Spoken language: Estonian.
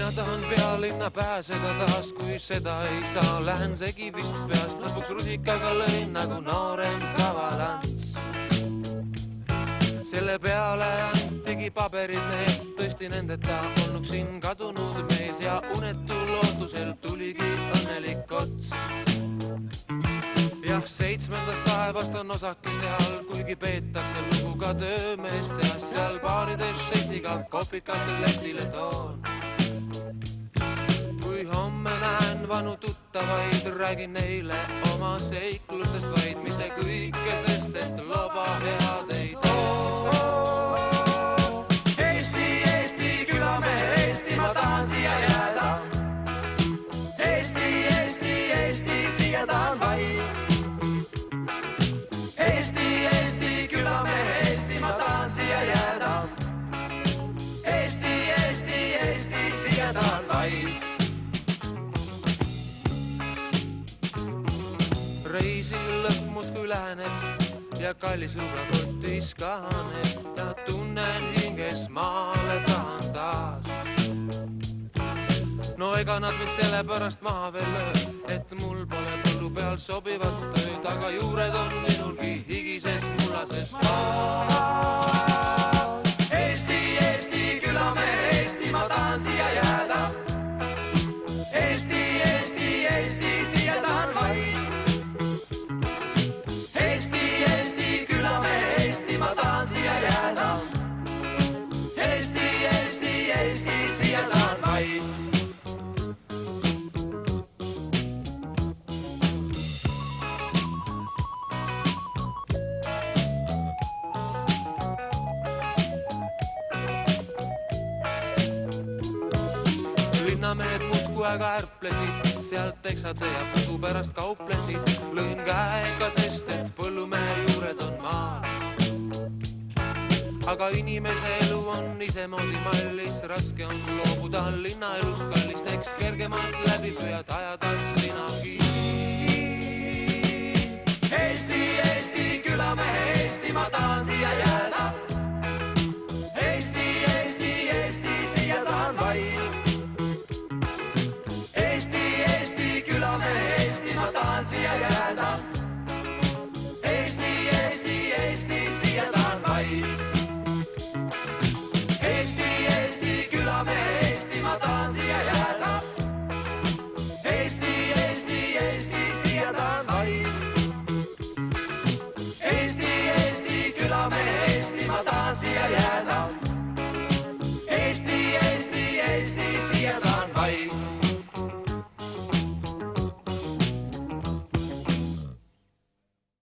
mina tahan pealinna pääseda taas, kui seda ei saa, lähen segi vist peast, lõpuks rusikaga lõin nagu noorem kavalants. Selle peale antigi paberid need, tõesti nendeta olnuks siin kadunud mees ja unetu lootusel tuligi õnnelik ots. Jah, 7. taevast on osakese all, kuigi peetakse lugu ka töömeeste ja seal baarides šestiga kopikatel lehtile toon. Kui homme näen vanu tuttavaid, räägin neile oma seiklustest vaid, mitte kõike, sest et loba head ei too. Eesti, Eesti, külamehe Eesti, ma tahan siia jääda. Eesti, Eesti, Eesti, siia tahan vaid. Eesti, Eesti, külamehe Eesti, ma tahan siia jääda. Eesti, Eesti, Eesti, siia tahan vaid. Reisil lõpp muudkui läheneb ja kallis rugakotis kahaneb ja tunnen hinges maale tahan taas. No ega nad mind sellepärast maha veel löö, et mul pole põllu peal sobivat tööd, aga juured on minulgi higises mullases maal. Eesti, Eesti, külamehe Eesti, ma tahan siia jääda. Eesti, Eesti, Eesti, siia tahan vaid. Eesti, Eesti, külamehe Eesti, ma tahan siia jääda. Eesti, Eesti, Eesti, siia tahan vaid. Linnamehed muudku aega ärplesid, sealt teksade ja pudu pärast kauplesid. Lõin käega, sest et põllumehe juured on maal. Aga inimese elu on isemoodi mallis, raske on loobuda linnaelus kallist, eks kergemalt läbi püüad ajada sinagi. Eesti, Eesti, külamehe Eesti, ma tahan siia jääda.